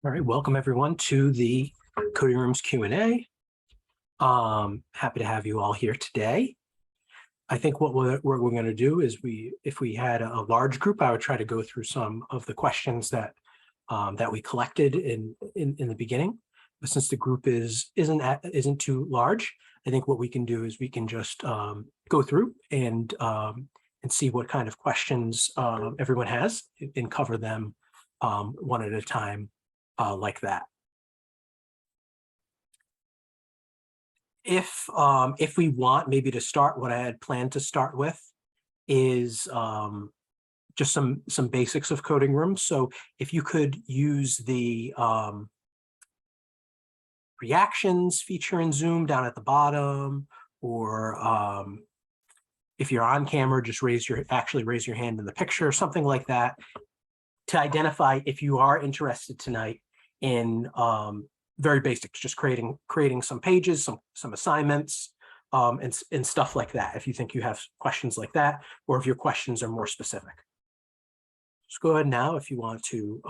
All right, welcome everyone to the Coding Rooms Q&A. Happy to have you all here today. I think what we're going to do is if we had a large group, I would try to go through some of the questions that we collected in the beginning. But since the group isn't too large, I think what we can do is we can just go through and see what kind of questions everyone has and cover them one at a time. Like that. If we want maybe to start, what I had planned to start with is just some basics of Coding Rooms. So if you could use the reactions feature in Zoom down at the bottom, or if you're on camera, just raise your hand in the picture, something like that, to identify if you are interested tonight in very basics, just creating some pages, some assignments, and stuff like that. If you think you have questions like that, or if your questions are more specific, just go ahead now if you want to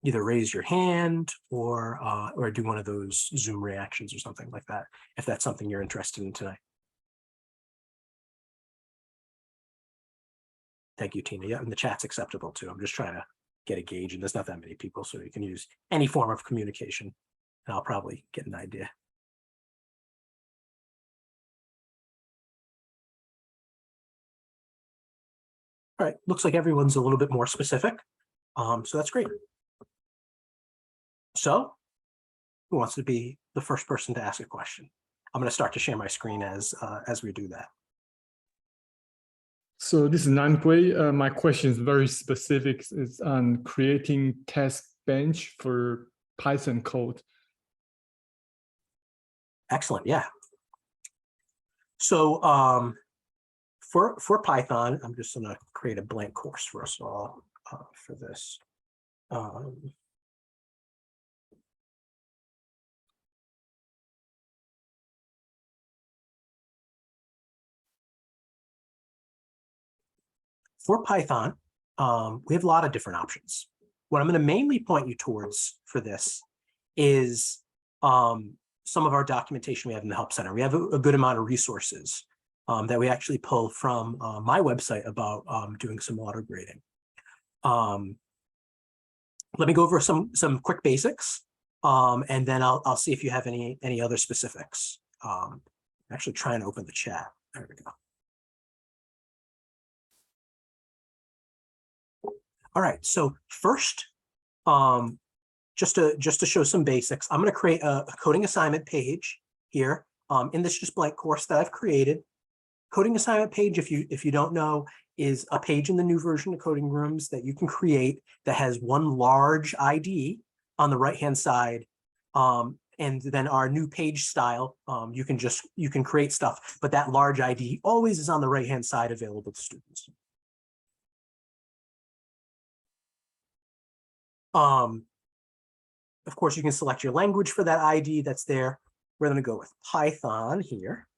either raise your hand or do one of those Zoom reactions or something like that, if that's something you're interested in tonight. Thank you, Tina. Yeah, and the chat's acceptable too. I'm just trying to get a gauge, and there's not that many people, so you can use any form of communication, and I'll probably get an idea. All right, looks like everyone's a little bit more specific, so that's great. So, who wants to be the first person to ask a question? I'm going to start to share my screen as we do that. So this is Nanhui. My question is very specific. It's on creating test bench for Python code. Excellent. Yeah. So for Python, I'm just going to create a blank course first of all for this. For Python, we have a lot of different options. What I'm going to mainly point you towards for this is some of our documentation we have in the Help Center. We have a good amount of resources that we actually pull from my website about doing some auto grading. Let me go over some quick basics, and then I'll see if you have any other specifics. Actually, try and open the chat. There we go. All right, so first, just to show some basics, I'm going to create a coding assignment page here in this just blank course that I've created. Coding assignment page, if you don't know, is a page in the new version of Coding Rooms that you can create that has one large ID on the right-hand side, and then our new page style. You can create stuff, but that large ID always is on the right-hand side, available to students. Of course, you can select your language for that ID that's there. We're going to go with Python here.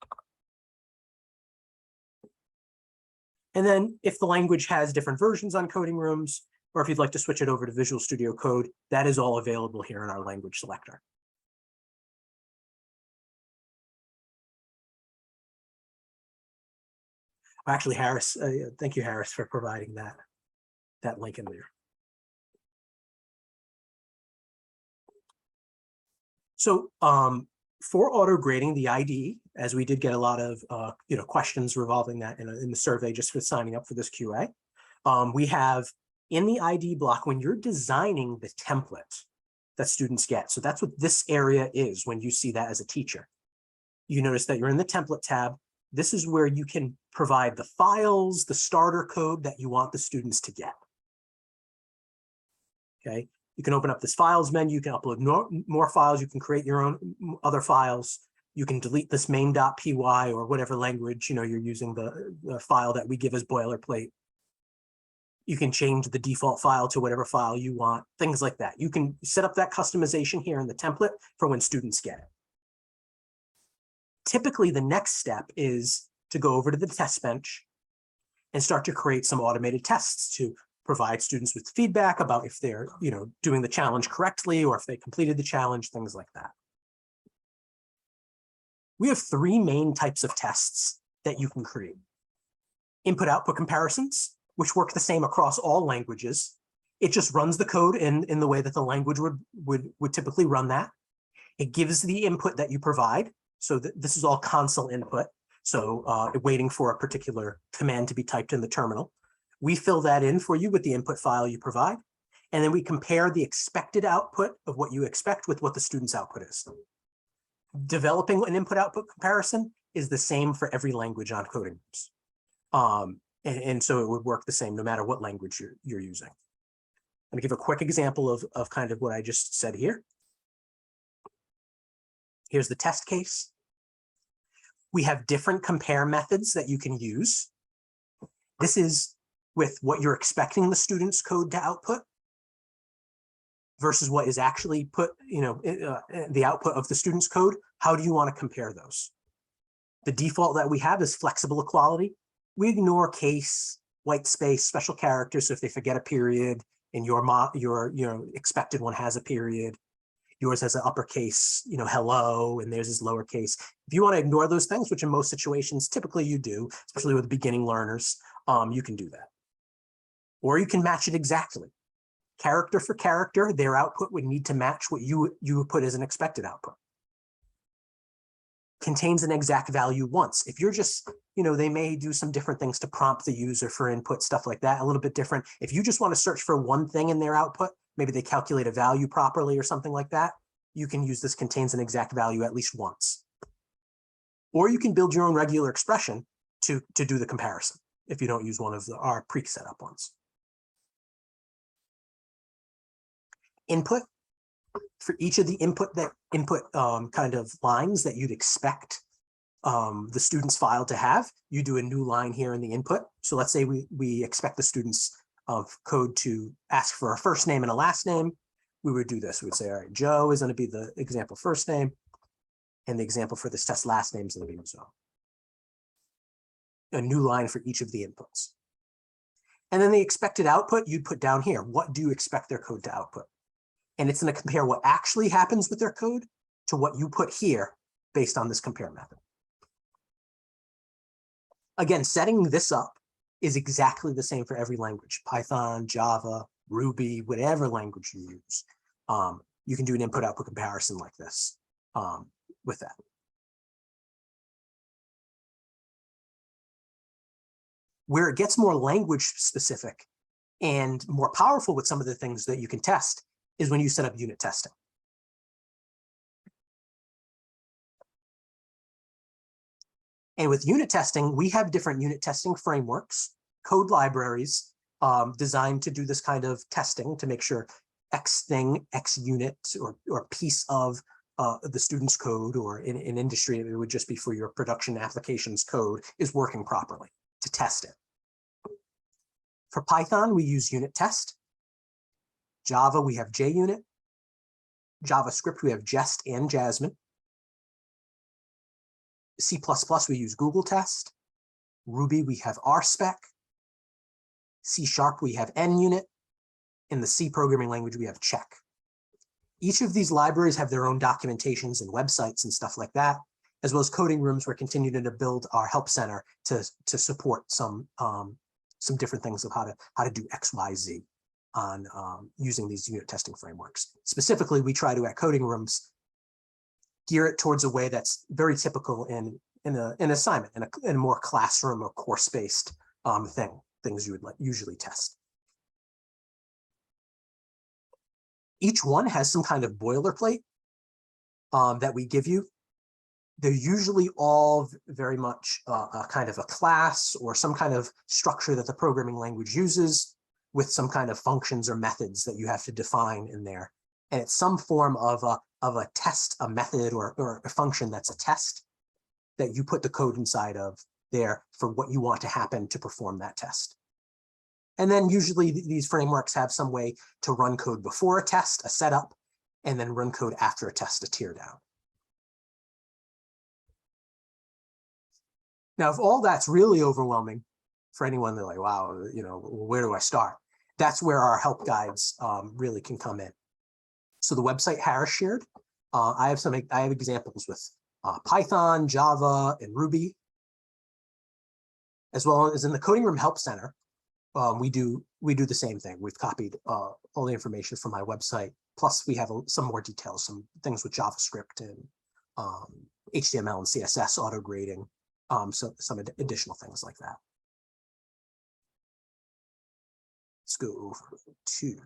And then if the language has different versions on Coding Rooms, or if you'd like to switch it over to Visual Studio Code, that is all available here in our language selector. Actually, Harris, thank you, Harris, for providing that link in there. So for auto grading, the ID, as we did get a lot of questions revolving that in the survey just for signing up for this QA, we have in the ID block when you're designing the template that students get. So that's what this area is when you see that as a teacher. You notice that you're in the template tab. This is where you can provide the files, the starter code that you want the students to get. Okay. You can open up this files menu, you can upload more files, you can create your own other files, you can delete this main.py or whatever language you're using the file that we give as boilerplate. You can change the default file to whatever file you want, things like that. You can set up that customization here in the template for when students get it. Typically, the next step is to go over to the test bench and start to create some automated tests to provide students with feedback about if they're, doing the challenge correctly or if they completed the challenge, things like that. We have three main types of tests that you can create. Input-output comparisons, which work the same across all languages. It just runs the code in the way that the language would typically run that. It gives the input that you provide. So this is all console input. So waiting for a particular command to be typed in the terminal. We fill that in for you with the input file you provide. And then we compare the expected output of what you expect with what the student's output is. Developing an input-output comparison is the same for every language on coding groups. And so it would work the same no matter what language you're using. I'm going to give a quick example of kind of what I just said here. Here's the test case. We have different compare methods that you can use. This is with what you're expecting the student's code to output versus what is actually put, the output of the student's code. How do you want to compare those? The default that we have is flexible equality. We ignore case, white space, special characters. So if they forget a period and your expected one has a period, yours has an uppercase, hello, and theirs is lowercase. If you want to ignore those things, which in most situations, typically you do, especially with beginning learners, you can do that. Or you can match it exactly. Character for character, their output would need to match what you put as an expected output. Contains an exact value once. If you're just, they may do some different things to prompt the user for input, stuff like that, a little bit different. If you just want to search for one thing in their output, maybe they calculate a value properly or something like that, you can use this contains an exact value at least once. Or you can build your own regular expression to do the comparison if you don't use one of our pre-set up ones. Input. For each of the input kind of lines that you'd expect the student's file to have, you do a new line here in the input. So let's say we expect the students of code to ask for a first name and a last name. We would do this. We'd say, all right, Joe is going to be the example first name, and the example for this test last name is going to be Mazzone. A new line for each of the inputs. And then the expected output you'd put down here. What do you expect their code to output? And it's going to compare what actually happens with their code to what you put here based on this compare method. Again, setting this up is exactly the same for every language. Python, Java, Ruby, whatever language you use. You can do an input-output comparison like this with that. Where it gets more language specific and more powerful with some of the things that you can test is when you set up unit testing. And with unit testing, we have different unit testing frameworks, code libraries designed to do this kind of testing to make sure X thing, X unit, or piece of the student's code, or in industry, it would just be for your production applications code, is working properly to test it. For Python, we use unit test. Java, we have JUnit. JavaScript, we have Jest and Jasmine. C++, we use Google Test. Ruby, we have RSpec. C#, we have NUnit. In the C programming language, we have Check. Each of these libraries have their own documentations and websites and stuff like that, as well as coding rooms. We're continuing to build our help center to support some different things of how to do X, Y, Z on using these unit testing frameworks. Specifically, we try to, at coding rooms, gear it towards a way that's very typical in an assignment, in a more classroom or course-based things you would usually test. Each one has some kind of boilerplate that we give you. They're usually all very much a kind of a class or some kind of structure that the programming language uses, with some kind of functions or methods that you have to define in there. And it's some form of a test, a method, or a function that's a test that you put the code inside of there for what you want to happen to perform that test. And then usually these frameworks have some way to run code before a test, a setup, and then run code after a test, a tear down. Now, if all that's really overwhelming for anyone, they're like, wow, where do I start? that's where our help guides really can come in. So the website Harris shared, I have examples with Python, Java, and Ruby, as well as in the Coding Room Help Center. We do the same thing. We've copied all the information from my website. Plus, we have some more details, some things with JavaScript and HTML and CSS auto grading, so some additional things like that. Let's go over to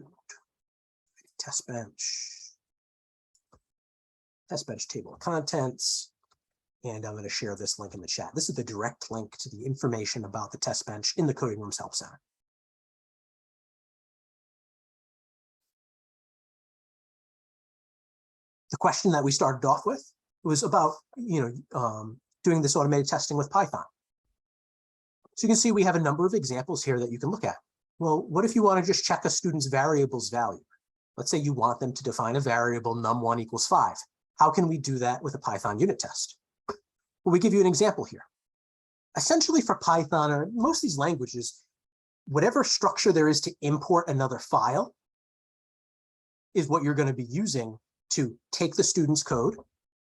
test bench table of contents. And I'm going to share this link in the chat. This is the direct link to the information about the test bench in the Coding Room's Help Center. The question that we started off with was about, doing this automated testing with Python. So you can see we have a number of examples here that you can look at. Well, what if you want to just check a student's variables value? Let's say you want them to define a variable num1 equals 5. How can we do that with a Python unit test? Well, we give you an example here. Essentially for Python or most of these languages, whatever structure there is to import another file is what you're going to be using to take the student's code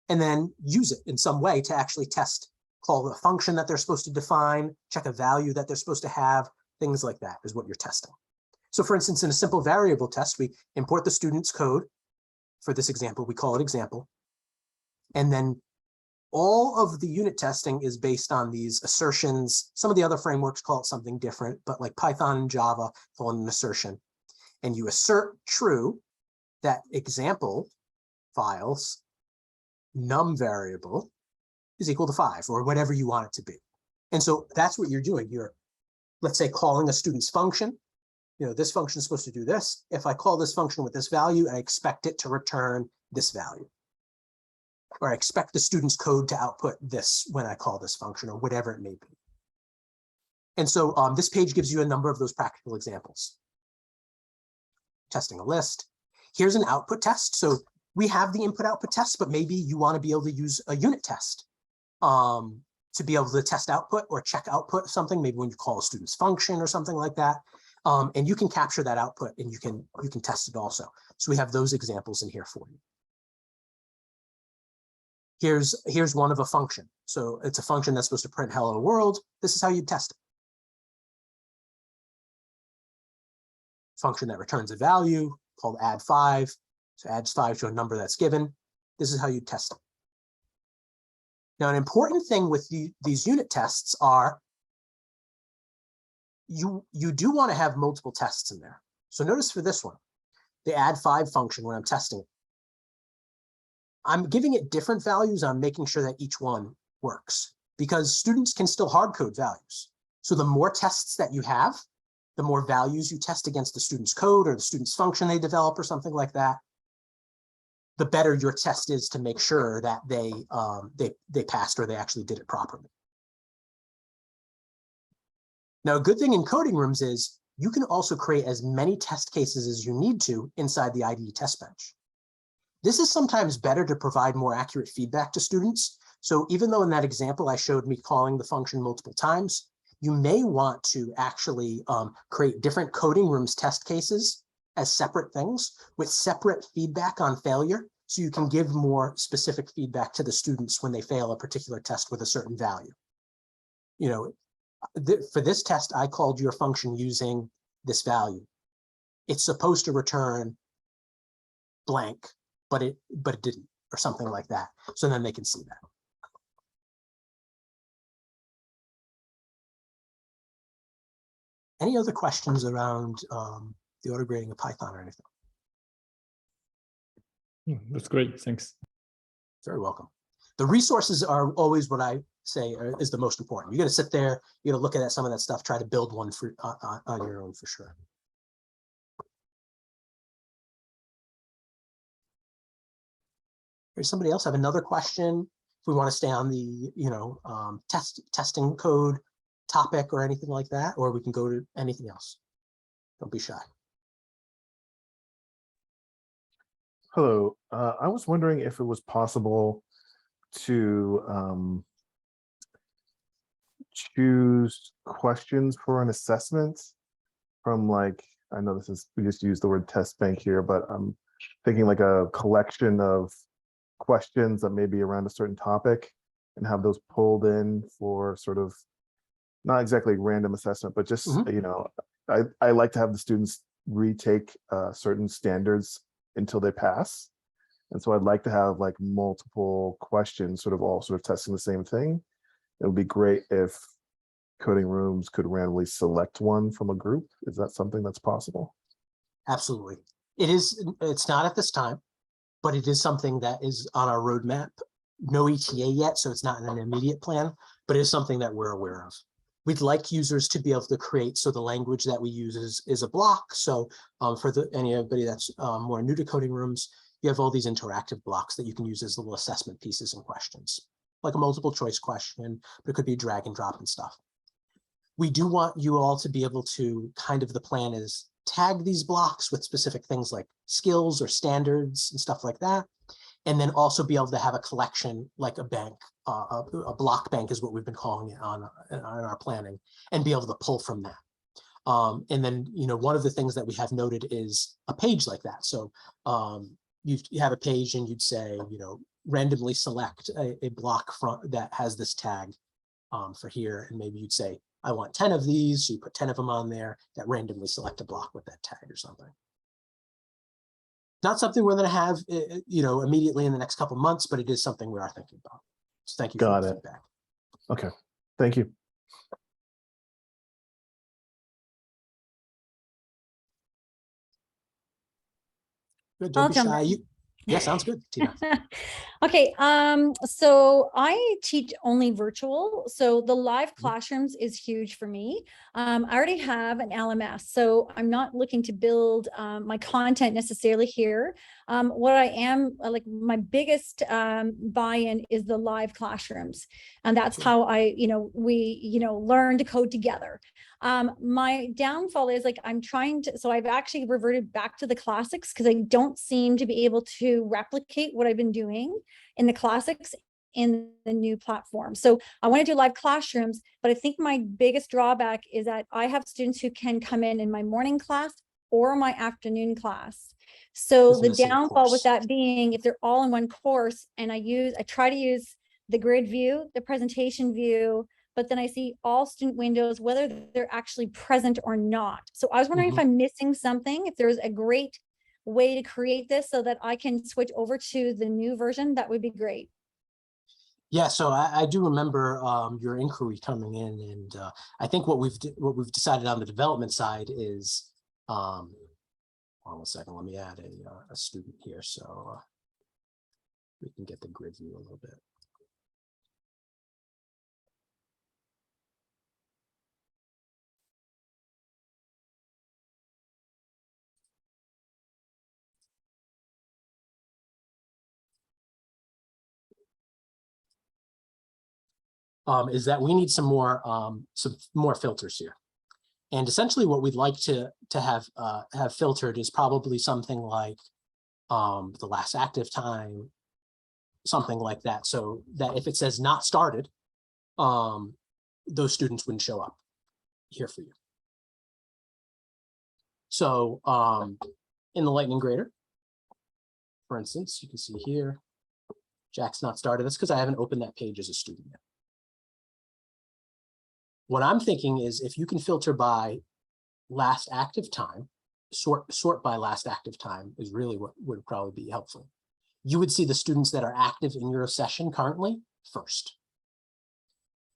and then use it in some way to actually test, call the function that they're supposed to define, check a value that they're supposed to have, things like that is what you're testing. So for instance, in a simple variable test, we import the student's code. For this example, we call it example. And then all of the unit testing is based on these assertions. Some of the other frameworks call it something different, but like Python and Java call it an assertion. And you assert true that example files num variable is equal to 5 or whatever you want it to be. And so that's what you're doing. You're, let's say, calling a student's function. This function is supposed to do this. If I call this function with this value, I expect it to return this value. Or I expect the student's code to output this when I call this function or whatever it may be. And so this page gives you a number of those practical examples. Testing a list. Here's an output test. So we have the input-output test, but maybe you want to be able to use a unit test to be able to test output or check output something, maybe when you call a student's function or something like that. And you can capture that output and you can test it also. So we have those examples in here for you. Here's one of a function. So it's a function that's supposed to print hello world. This is how you test it. Function that returns a value called add 5. So adds 5 to a number that's given. This is how you test it. Now, an important thing with these unit tests are you do want to have multiple tests in there. So notice for this one, the add 5 function when I'm testing it, I'm giving it different values. I'm making sure that each one works because students can still hard code values. So the more tests that you have, the more values you test against the student's code or the student's function they develop or something like that, the better your test is to make sure that they passed or they actually did it properly. Now, a good thing in coding rooms is you can also create as many test cases as you need to inside the IDE test bench. This is sometimes better to provide more accurate feedback to students. So even though in that example I showed me calling the function multiple times, you may want to actually create different coding rooms test cases as separate things with separate feedback on failure. So you can give more specific feedback to the students when they fail a particular test with a certain value. For this test, I called your function using this value. It's supposed to return blank, but it didn't, or something like that. So then they can see that. Any other questions around the auto grading of Python or anything? That's great. Thanks. Very welcome. The resources are always what I say is the most important. You got to sit there, you got to look at some of that stuff, try to build one for on your own for sure. Does somebody else have another question? If we want to stay on the testing code topic or anything like that, or we can go to anything else. Don't be shy. Hello, I was wondering if it was possible to choose questions for an assessment from like I know we just use the word test bank here, but I'm thinking like a collection of questions that may be around a certain topic and have those pulled in for sort of not exactly random assessment, but just, I like to have the students retake certain standards until they pass. And so I'd like to have like multiple questions sort of testing the same thing. It would be great if coding rooms could randomly select one from a group. Is that something that's possible? Absolutely. It's not at this time, but it is something that is on our roadmap. No ETA yet, so it's not in an immediate plan, but it is something that we're aware of. We'd like users to be able to create, so the language that we use is a block. So for anybody that's more new to coding rooms, you have all these interactive blocks that you can use as little assessment pieces and questions, like a multiple choice question, but it could be drag and drop and stuff. We do want you all to be able to the plan is tag these blocks with specific things like skills or standards and stuff like that. And then also be able to have a collection like a bank, a block bank is what we've been calling it on our planning, and be able to pull from that. And then, one of the things that we have noted is a page like that. So you have a page and you'd say, randomly select a block that has this tag for here. And maybe you'd say, I want 10 of these. So you put 10 of them on there that randomly select a block with that tag or something. Not something we're going to have, immediately in the next couple of months, but it is something we are thinking about. So thank you for the feedback. Okay, thank you. Good. Don't be shy. Yeah, sounds good, Tina. Okay, so I teach only virtual. So the live classrooms is huge for me. I already have an LMS, so I'm not looking to build my content necessarily here. What I am, like my biggest buy-in is the live classrooms. And that's how we learn to code together. My downfall is so I've actually reverted back to the classics because I don't seem to be able to replicate what I've been doing in the classics in the new platform. So I want to do live classrooms, but I think my biggest drawback is that I have students who can come in my morning class or my afternoon class. So the downfall with that being, if they're all in one course and I try to use the grid view, the presentation view, but then I see all student windows, whether they're actually present or not. So I was wondering if I'm missing something, if there's a great way to create this so that I can switch over to the new version, that would be great. Yeah, so I do remember your inquiry coming in, and I think what we've decided on the development side is, hold on a second, let me add a student here so we can get the grid view a little bit. Is that we need some more filters here. And essentially what we'd like to have filtered is probably something like the last active time, something like that. So that if it says not started, those students wouldn't show up here for you. So in the Lightning Grader, for instance, you can see here, Jack's not started. That's because I haven't opened that page as a student yet. What I'm thinking is if you can filter by last active time, sort by last active time is really what would probably be helpful. You would see the students that are active in your session currently first.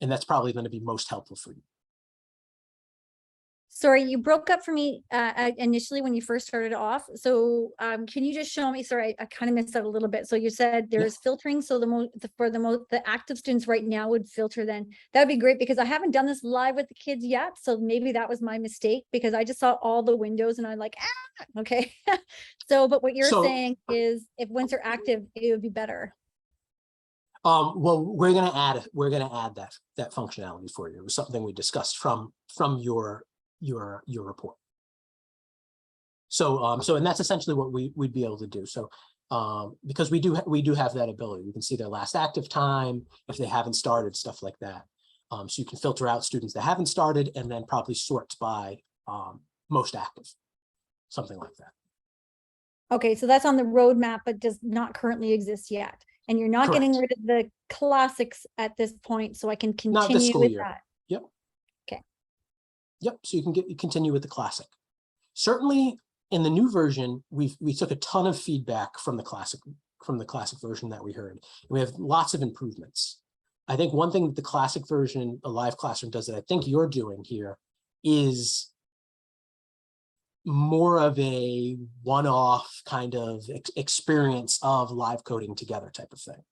And that's probably going to be most helpful for you. Sorry, you broke up for me initially when you first started off. So can you just show me? Sorry, I kind of missed out a little bit. So you said there's filtering. So the active students right now would filter then. That'd be great because I haven't done this live with the kids yet. So maybe that was my mistake because I just saw all the windows and I'm like, okay. So, but what you're saying is if once they're active, it would be better. Well, we're gonna add that functionality for you. It was something we discussed from your report. So and that's essentially what we'd be able to do. So because we do have that ability. We can see their last active time, if they haven't started, stuff like that. So you can filter out students that haven't started and then probably sort by most active. something like that. Okay, so that's on the roadmap, but does not currently exist yet. And you're not getting rid of the classics at this point, so I can Not this continue school with year. that. Yep. Okay. Yep. So you can continue with the classic. Certainly in the new version, we took a ton of feedback from the classic version that we heard. We have lots of improvements. I think one thing that the classic version, a live classroom, does that I think you're doing here is more of a one-off kind of experience of live coding together type of thing.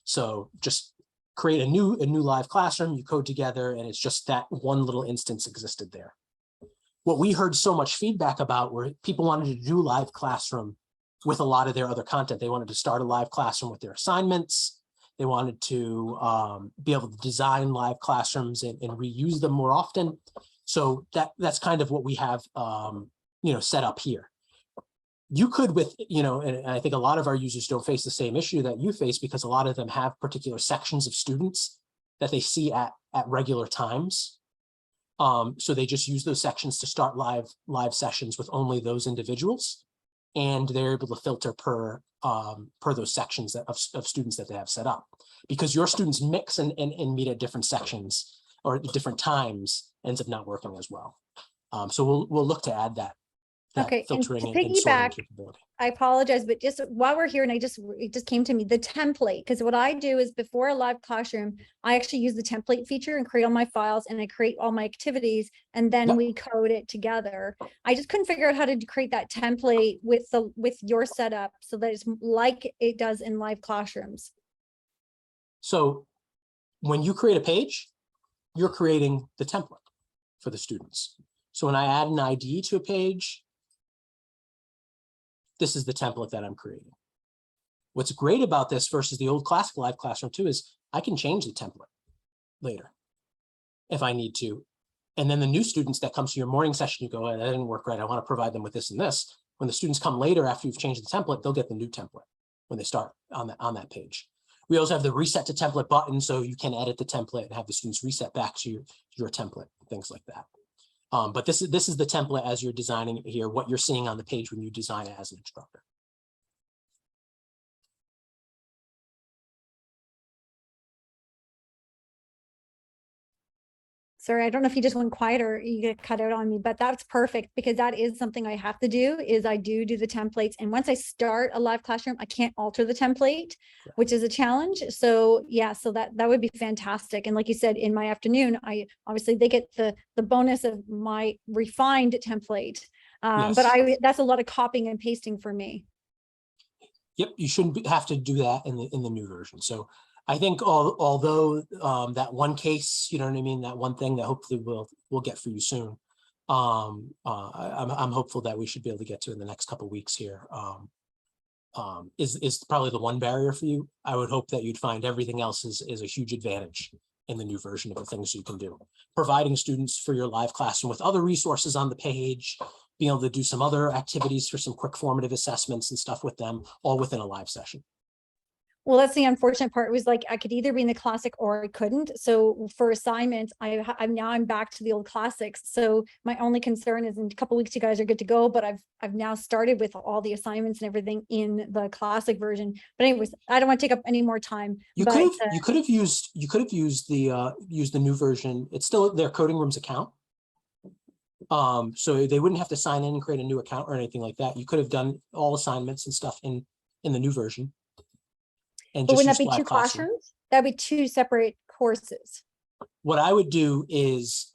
So just create a new live classroom, you code together, and it's just that one little instance existed there. What we heard so much feedback about were people wanted to do live classroom with a lot of their other content. They wanted to start a live classroom with their assignments. They wanted to be able to design live classrooms and reuse them more often. So that's kind of what we have set up here. You could and I think a lot of our users don't face the same issue that you face, because a lot of them have particular sections of students that they see at regular times. So they just use those sections to start live sessions with only those individuals, and they're able to filter per those sections of students that they have set up. Because your students mix and meet at different sections or at different times, ends up not working as well. So we'll look to add that Okay, and filtering to and sorting piggyback, capability. I apologize, but just while we're here, and it just came to me, the template, because what I do is before a live classroom, I actually use the template feature and create all my files, and I create all my activities, and then Yep. we code it together. I just couldn't figure out how to create that template with your setup so that it's like it does in live classrooms. So when you create a page, you're creating the template for the students. So when I add an ID to a page, this is the template that I'm creating. What's great about this versus the old classic live classroom too is I can change the template later if I need to. And then the new students that come to your morning session, you go, oh, that didn't work right. I want to provide them with this and this. When the students come later after you've changed the template, they'll get the new template when they start on that page. We also have the reset to template button, so you can edit the template and have the students reset back to your template, things like that. But this is the template as you're designing it here, what you're seeing on the page when you design it as an instructor. Sorry, I don't know if you just went quiet or you get cut out on me, but that's perfect, because that is something I have to do. Is I do the templates, and once I start a live classroom, I can't alter the template, which is a challenge. So yeah, so that would be fantastic. And like you said, in my afternoon, obviously they get the bonus of my refined template, Yes. but that's a lot of copying and pasting for me. Yep, you shouldn't have to do that in the new version. So I think although that one case, you know what I mean, that one thing that hopefully we'll get for you soon, I'm hopeful that we should be able to get to in the next couple of weeks here. Is probably the one barrier for you. I would hope that you'd find everything else is a huge advantage in the new version of the things you can do. Providing students for your live classroom with other resources on the page, being able to do some other activities for some quick formative assessments and stuff with them, all within a live session. Well, that's the unfortunate part. It was like I could either be in the classic or I couldn't. So for assignments, I'm back to the old classics. So my only concern is in a couple of weeks you guys are good to go, but I've now started with all the assignments and everything in the classic version. But anyways, I don't want to take up any more time. You could have used the new version. It's still their Coding Rooms account. So they wouldn't have to sign in and create a new account or anything like that. You could have done all assignments and stuff in the new version. And but just wouldn't that be two classroom. classrooms? That'd be two separate courses. What I would do is,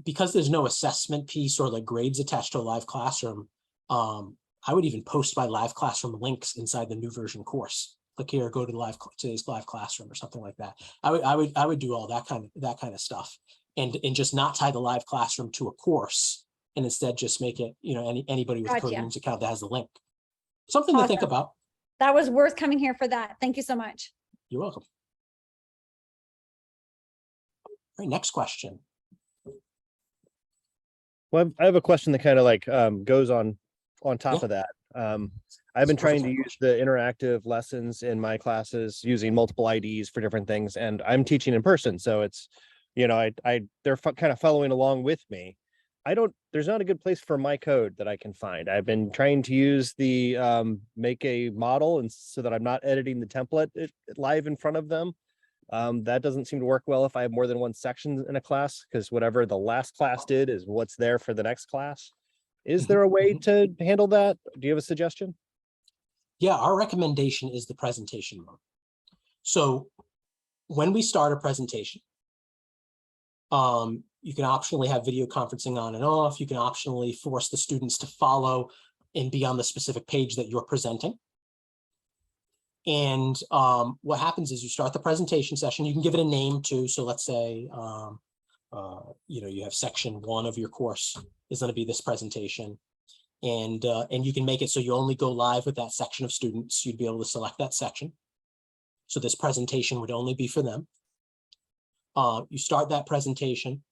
because there's no assessment piece or like grades attached to a live classroom, I would even post my live classroom links inside the new version course. Click here, go to today's live classroom or something like that. I would do all that kind of stuff, and just not tie the live classroom to a course, and instead just make it, anybody with a Coding Rooms account that has the link. Something to think about. That was worth coming here for that. Thank you so much. You're welcome. All right, next question. Well, I have a question that kind of like goes on top of that. I've been trying to use the interactive lessons in my classes using multiple IDs for different things, and I'm teaching in person, so it's, they're kind of following along with me. there's not a good place for my code that I can find. I've been trying to use the make a model, and so that I'm not editing the template live in front of them. That doesn't seem to work well if I have more than one section in a class, because whatever the last class did is what's there for the next class. Is there a way to handle that? Do you have a suggestion? Yeah, our recommendation is the presentation mode. So when we start a presentation, you can optionally have video conferencing on and off. You can optionally force the students to follow and be on the specific page that you're presenting. And what happens is you start the presentation session. You can give it a name too. So let's say, you have section 1 of your course is going to be this presentation. And you can make it so you only go live with that section of students. You'd be able to select that section. So this presentation would only be for them. You start that presentation.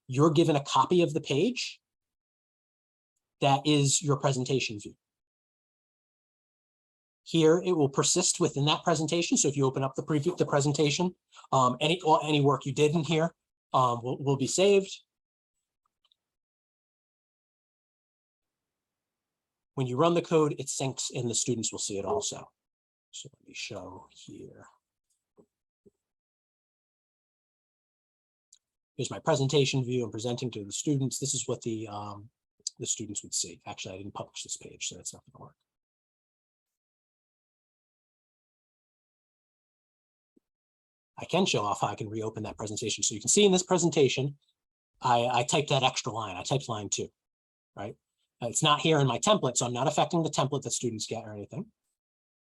You're given a copy of the page. That is your presentation view. Here, it will persist within that presentation. So if you open up the preview, the presentation, any work you did in here will be saved. When you run the code, it syncs and the students will see it also. So let me show here. Here's my presentation view. I'm presenting to the students. This is what the students would see. Actually, I didn't publish this page, so that's not going to work. I can show off how I can reopen that presentation. So you can see in this presentation, I typed that extra line. I typed line 2, right? It's not here in my template, so I'm not affecting the template that students get or anything.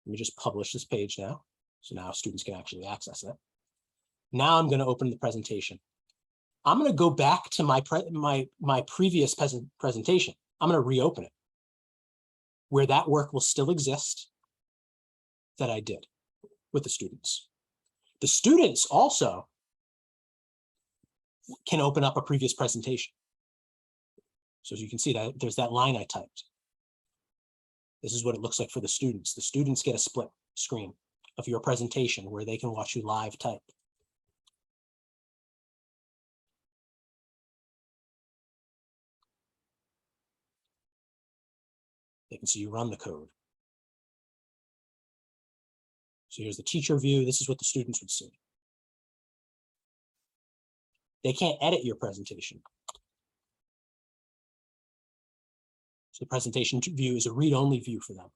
Let me just publish this page now. So now students can actually access it. Now I'm going to open the presentation. I'm going to go back to my previous presentation. I'm going to reopen it where that work will still exist that I did with the students. The students also can open up a previous presentation. So as you can see, that there's that line I typed. This is what it looks like for the students. The students get a split screen of your presentation where they can watch you live type. They can see you run the code. So here's the teacher view. This is what the students would see. They can't edit your presentation. So the presentation view is a read-only view for them.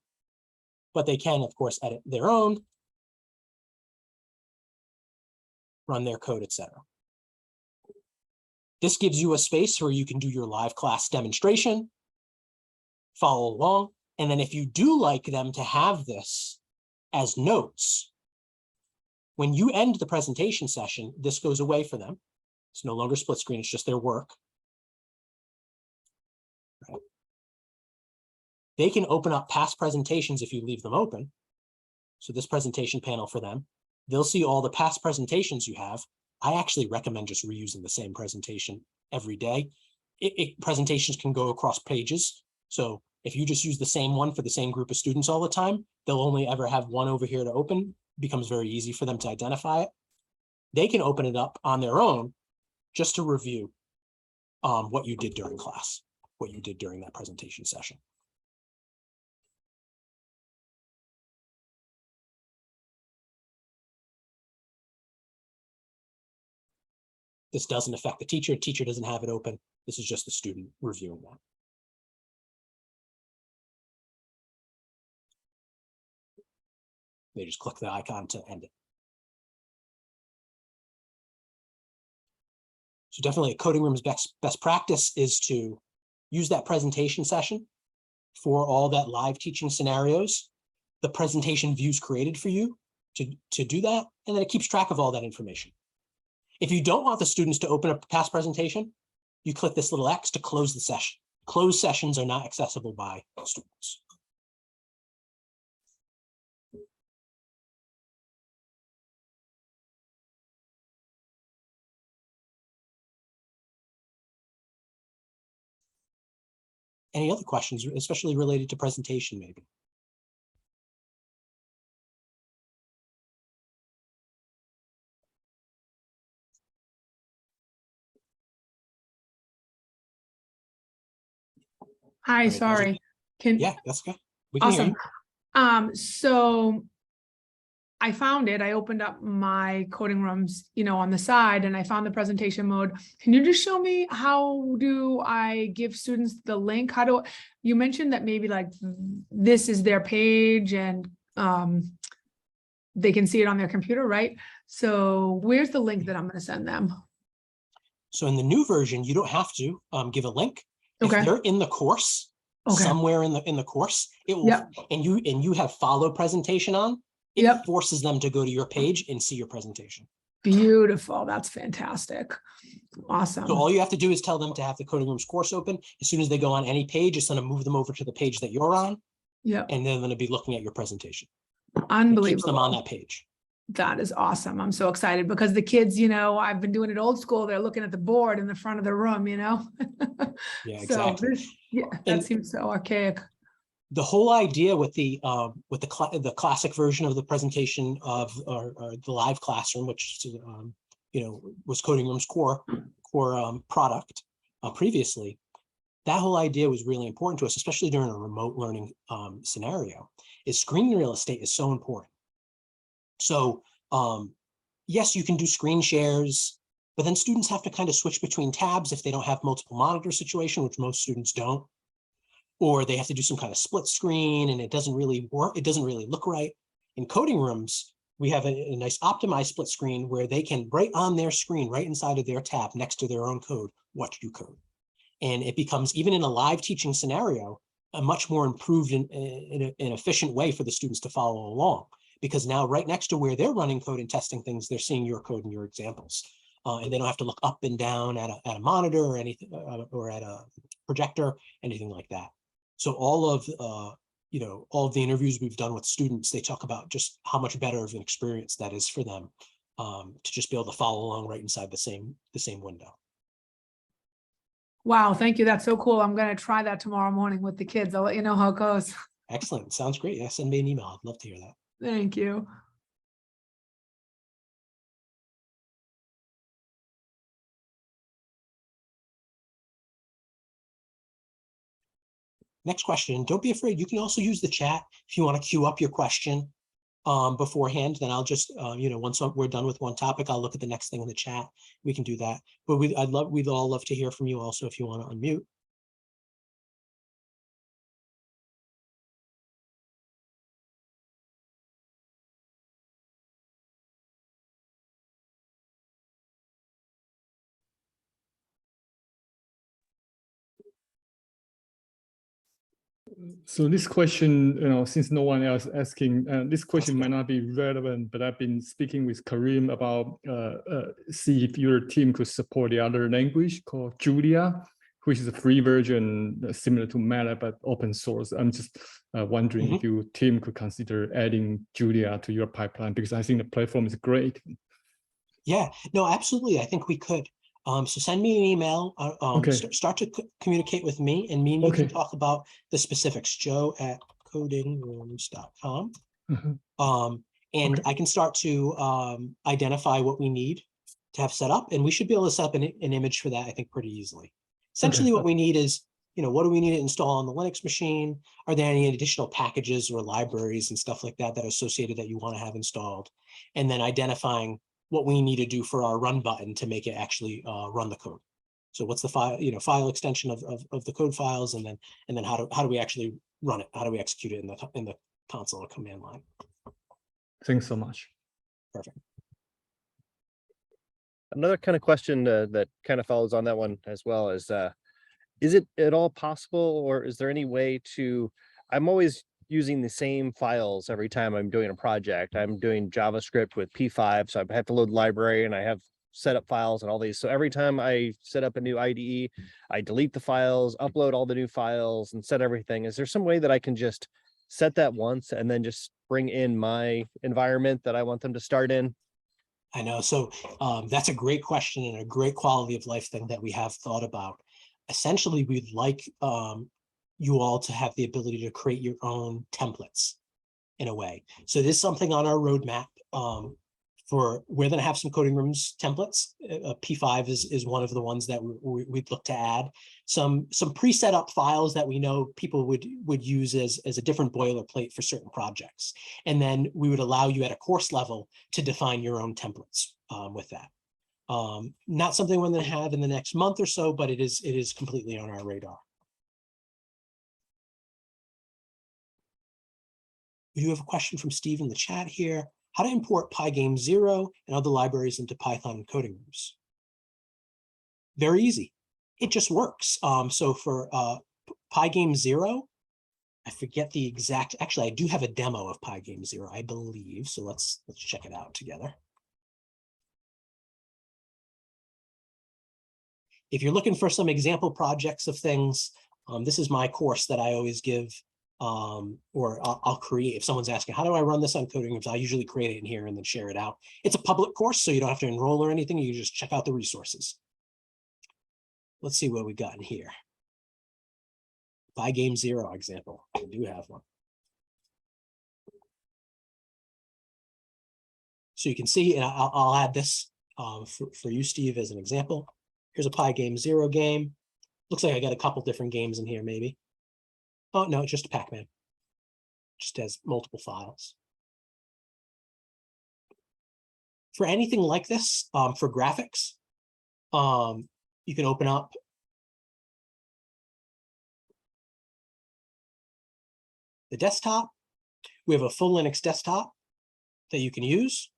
But they can, of course, edit their own, run their code, etc. This gives you a space where you can do your live class demonstration, follow along, and then if you do like them to have this as notes, when you end the presentation session, this goes away for them. It's no longer split screen, it's just their work. Right. They can open up past presentations if you leave them open. So this presentation panel for them, they'll see all the past presentations you have. I actually recommend just reusing the same presentation every day. Presentations can go across pages. So if you just use the same one for the same group of students all the time, they'll only ever have one over here to open. It becomes very easy for them to identify it. They can open it up on their own just to review what you did during class, what you did during that presentation session. This doesn't affect the teacher. Teacher doesn't have it open. This is just the student reviewing that. They just click the icon to end it. So definitely a coding room's best practice is to use that presentation session for all that live teaching scenarios, the presentation views created for you to do that, and then it keeps track of all that information. If you don't want the students to open up a past presentation, you click this little X to close the session. Closed sessions are not accessible by students. Any other questions, especially related to presentation, maybe? Hi, All right, sorry. Can, Yeah, that's good. We can hear awesome. you. So I found it. I opened up my coding rooms, on the side, and I found the presentation mode. Can you just show me how do I give students the link? You mentioned that maybe like this is their page and they can see it on their computer, right? So where's the link that I'm going to send them? So in the new version, you don't have to give a link. If Okay. they're in the course, Okay. somewhere in the course, it will, Yep. and you have follow presentation on, it Yep. forces them to go to your page and see your presentation. Beautiful. That's fantastic. Awesome. So all you have to do is tell them to have the coding rooms course open. As soon as they go on any page, it's going to move them over to the page that you're on, Yep. and they're going to be looking at your presentation. It Unbelievable. keeps them on that page. That is awesome. I'm so excited because the kids, I've been doing it old school. They're looking at the board in the front of the room, Yeah, So exactly. that And- seems so archaic. The whole idea with the classic version of the presentation of the live classroom, which was Coding Room's core product previously, that whole idea was really important to us, especially during a remote learning scenario. Is screen real estate is so important. So yes, you can do screen shares, but then students have to kind of switch between tabs if they don't have multiple monitor situation, which most students don't. Or they have to do some kind of split screen and it doesn't really work. It doesn't really look right. In coding rooms, we have a nice optimized split screen where they can right on their screen, right inside of their tab next to their own code, watch you code. And it becomes, even in a live teaching scenario, a much more improved and an efficient way for the students to follow along. Because now right next to where they're running code and testing things, they're seeing your code and your examples. And they don't have to look up and down at a monitor or anything, or at a projector, anything like that. So all of the interviews we've done with students, they talk about just how much better of an experience that is for them to just be able to follow along right inside the same window. Wow. Thank you. That's so cool. I'm going to try that tomorrow morning with the kids. I'll let you know how it goes. Excellent. Sounds great. Yeah, send me an email. I'd love to hear that. Thank you. Next question. Don't be afraid. You can also use the chat if you want to queue up your question beforehand. Then I'll just, once we're done with one topic, I'll look at the next thing in the chat. We can do that. But we'd all love to hear from you also if you want to unmute. So this question, since no one else asking, this question might not be relevant, but I've been speaking with Karim about see if your team could support the other language called Julia, which is a free version similar to Meta, but open source. I'm just wondering if your team could consider adding Julia to your pipeline, because I think the platform is great. Yeah, no, absolutely. I think we could. So send me an email, start to communicate with me, and you can talk about the specifics, joe@codingrooms.com. And I can start to identify what we need to have set up, and we should be able to set up an image for that, I think, pretty easily. Essentially what we need is, what do we need to install on the Linux machine? Are there any additional packages or libraries and stuff like that that are associated that you want to have installed? And then identifying what we need to do for our run button to make it actually run the code. So what's the file, file extension of the code files, and then how do we actually run it? How do we execute it in the console or command line? Thanks so much. Perfect. Another kind of question that kind of follows on that one as well is it at all possible, or is there any way to, I'm always using the same files every time I'm doing a project. I'm doing JavaScript with P5, so I have to load library and I have setup files and all these. So every time I set up a new IDE, I delete the files, upload all the new files, and set everything. Is there some way that I can just set that once and then just bring in my environment that I want them to start in? I know. So that's a great question and a great quality of life thing that we have thought about. Essentially, we'd like you all to have the ability to create your own templates in a way. So this is something on our roadmap we're going to have some coding rooms templates. P5 is one of the ones that we'd look to add. Some pre-set up files that we know people would use as a different boilerplate for certain projects. And then we would allow you at a course level to define your own templates with that. Not something we're going to have in the next month or so, but it is completely on our radar. We do have a question from Steve in the chat here. How to import Pygame 0 and other libraries into Python coding rooms. Very easy. It just works. So for Pygame 0, I forget the exact, actually, I do have a demo of Pygame 0, I believe. So let's check it out together. If you're looking for some example projects of things, this is my course that I always give. Or I'll create, if someone's asking, how do I run this on coding rooms? I'll usually create it in here and then share it out. It's a public course, so you don't have to enroll or anything. You can just check out the resources. Let's see what we've got in here. Pygame 0 example. I do have one. So you can see, and I'll add this for you, Steve, as an example. Here's a Pygame 0 game. Looks like I got a couple different games in here, maybe. Oh, no, it's just a Pac-Man. Just has multiple files. For anything like this, for graphics, you can open up the desktop. We have a full Linux desktop that you can use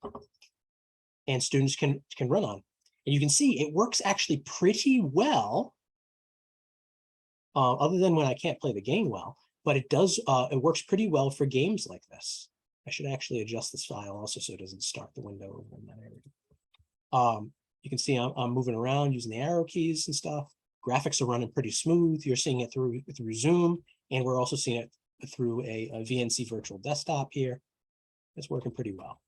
and students can run on. And you can see it works actually pretty well. Other than when I can't play the game well, but it does, it works pretty well for games like this. I should actually adjust this file also so it doesn't start the window over in that area. You can see I'm moving around using the arrow keys and stuff. Graphics are running pretty smooth. You're seeing it through Zoom, and we're also seeing it through a VNC virtual desktop here. It's working pretty well.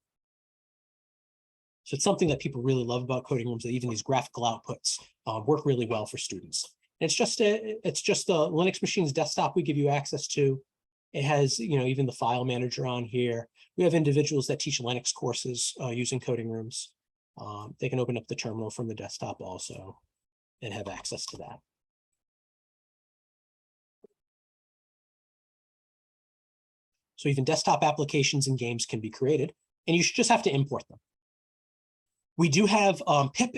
So it's something that people really love about coding rooms, that even these graphical outputs work really well for students. It's just a Linux machine's desktop we give you access to. It has, even the file manager on here. We have individuals that teach Linux courses using coding rooms. They can open up the terminal from the desktop also and have access to that. So even desktop applications and games can be created, and you should just have to import them. We do have pip,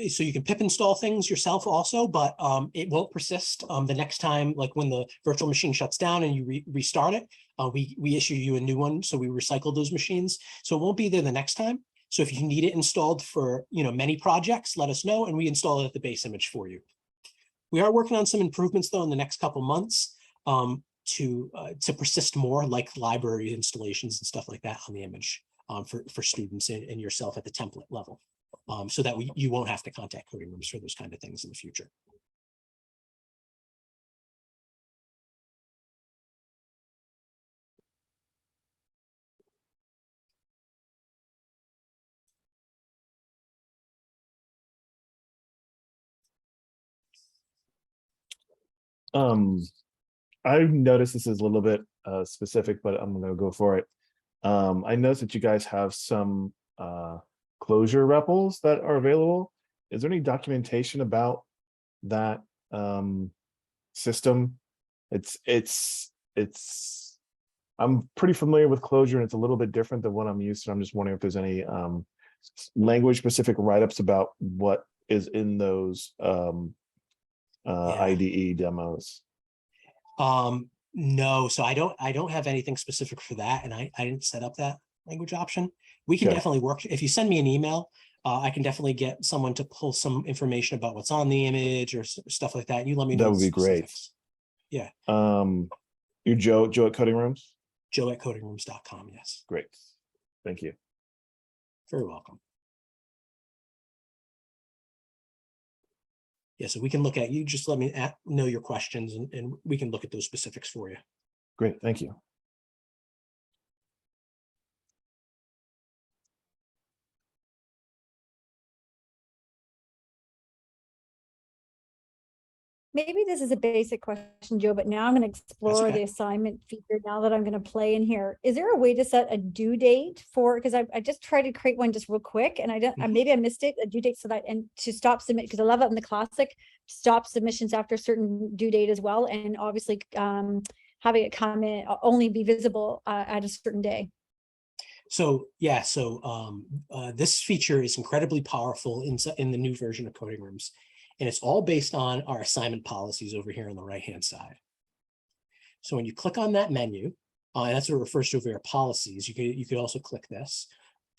so you can pip install things yourself also, but it won't persist the next time, like when the virtual machine shuts down and you restart it, we issue you a new one. So we recycle those machines. So it won't be there the next time. So if you need it installed for many projects, let us know and we install it at the base image for you. We are working on some improvements though in the next couple months to persist more, like library installations and stuff like that on the image. For students and yourself at the template level, so that you won't have to contact coding rooms for those kind of things in the future. I've noticed this is a little bit specific, but I'm going to go for it. I noticed that you guys have some closure REPLs that are available. Is there any documentation about that system? I'm pretty familiar with Clojure, and it's a little bit different than what I'm used to. I'm just wondering if there's any language specific write-ups about what is in those IDE demos. No, so I don't have anything specific for that, and I didn't set up that language option. We can definitely work. If you send me an email, I can definitely get someone to pull some information about what's on the image or stuff like that. And you let me know. That would be great. Yeah. You're Joe at Coding Rooms? Joe at codingrooms.com. Yes. Great. Thank you. Very welcome. Yeah, so we can look at, you just let me know your questions and we can look at those specifics for you. Great, thank you. maybe this is a basic question, Joe, but now I'm going to explore okay. the assignment feature now that I'm going to play in here. Is there a way to set a due date for, because I just tried to create one just real quick and I don't, maybe I missed it, a due date so that, and to stop submit, because I love it in the classic, stop submissions after a certain due date as well. And obviously having it come in, only be visible at a certain day. So yeah, so this feature is incredibly powerful in the new version of Coding Rooms, and it's all based on our assignment policies over here on the right-hand side. So when you click on that menu, and that's what it refers to over your policies, you could also click this.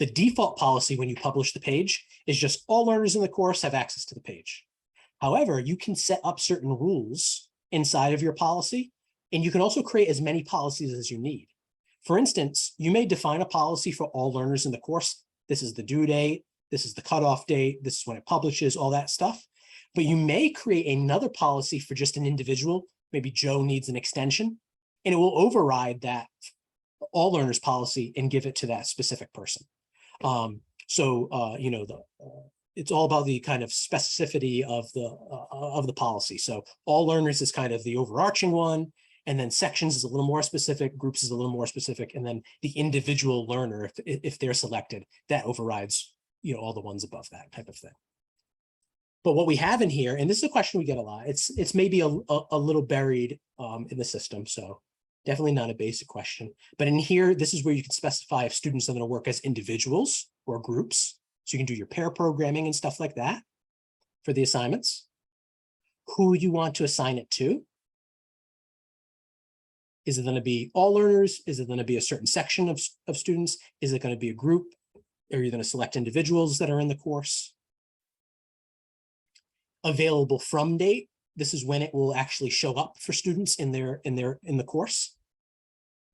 The default policy when you publish the page is just all learners in the course have access to the page. However, you can set up certain rules inside of your policy, and you can also create as many policies as you need. For instance, you may define a policy for all learners in the course. This is the due date, this is the cutoff date, this is when it publishes, all that stuff. But you may create another policy for just an individual. Maybe Joe needs an extension, and it will override that all learners policy and give it to that specific person. You know, it's all about the kind of specificity of the policy. So all learners is kind of the overarching one. And then sections is a little more specific, groups is a little more specific, and then the individual learner, if they're selected, that overrides, you know, all the ones above that type of thing. But what we have in here, and this is a question we get a lot, it's maybe a little buried in the system, so definitely not a basic question. But in here, this is where you can specify if students are going to work as individuals or groups. So you can do your pair programming and stuff like that for the assignments. Who you want to assign it to. Is it going to be all learners? Is it going to be a certain section of students? Is it going to be a group? Are you going to select individuals that are in the course? Available from date. This is when it will actually show up for students in the course.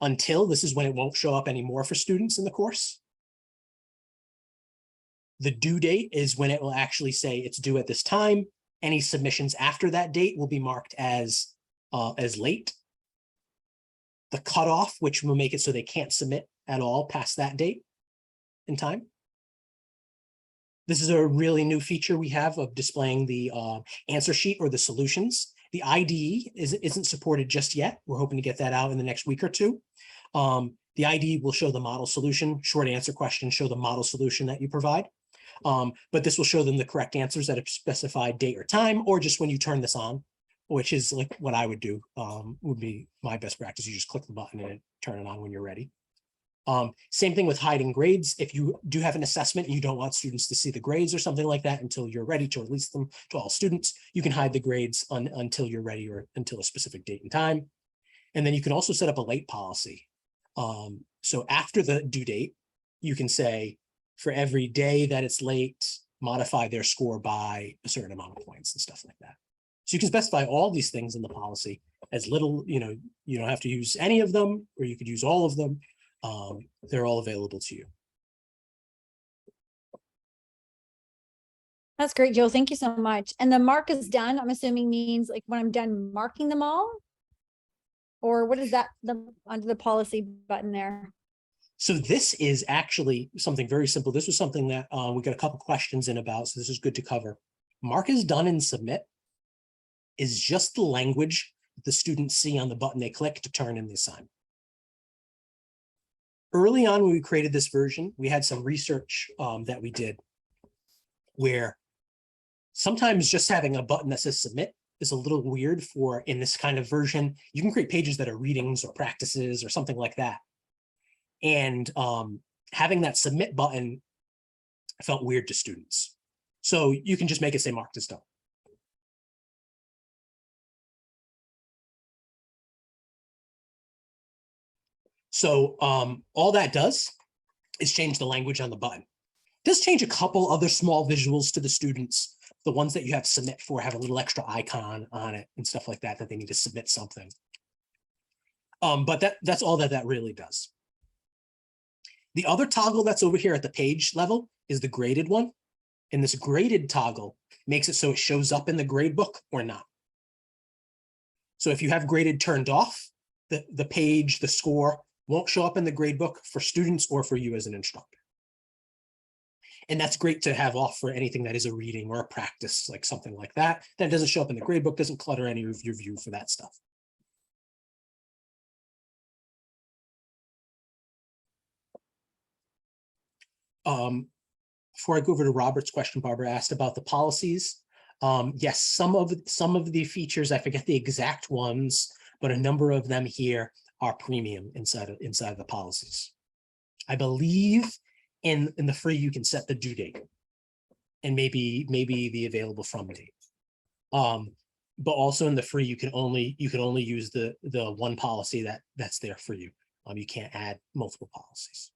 Until, this is when it won't show up anymore for students in the course. The due date is when it will actually say it's due at this time. Any submissions after that date will be marked as late. The cutoff, which will make it so they can't submit at all past that date in time. This is a really new feature we have of displaying the answer sheet or the solutions. The IDE isn't supported just yet. We're hoping to get that out in the next week or two. The IDE will show the model solution, short answer questions show the model solution that you provide. But this will show them the correct answers at a specified date or time, or just when you turn this on, which is like what I would do, would be my best practice. You just click the button and turn it on when you're ready. Same thing with hiding grades. If you do have an assessment and you don't want students to see the grades or something like that until you're ready to release them to all students, you can hide the grades until you're ready or until a specific date and time. And then you can also set up a late policy. So after the due date, you can say for every day that it's late, modify their score by a certain amount of points and stuff like that. So you can specify all these things in the policy as little, you know, you don't have to use any of them, or you could use all of them. They're all available to you. That's great, Joe. Thank you so much. And the mark is done, I'm assuming means like when I'm done marking them all? Or what is that under the policy button there? So this is actually something very simple. This was something that we got a couple questions in about, so this is good to cover. Mark is done and submit is just the language that the students see on the button they click to turn in the assignment. Early on when we created this version, we had some research that we did where sometimes just having a button that says submit is a little weird for in this kind of version. You can create pages that are readings or practices or something like that. And having that submit button felt weird to students. So you can just make it say marked as done. So all that does is change the language on the button. It does change a couple other small visuals to the students. The ones that you have to submit for have a little extra icon on it and stuff like that, that they need to submit something. But that's all that really does. The other toggle that's over here at the page level is the graded one. And this graded toggle makes it so it shows up in the grade book or not. So if you have graded turned off, the page, the score won't show up in the grade book for students or for you as an instructor. And that's great to have off for anything that is a reading or a practice, like something like that. That doesn't show up in the gradebook, doesn't clutter any of your view for that stuff. Before I go over to Robert's question, Barbara asked about the policies. Yes, some of the features, I forget the exact ones, but a number of them here are premium inside of the policies. I believe in the free you can set the due date and maybe the available from date. But also in the free you can only use the one policy that's there for you. You can't add multiple policies.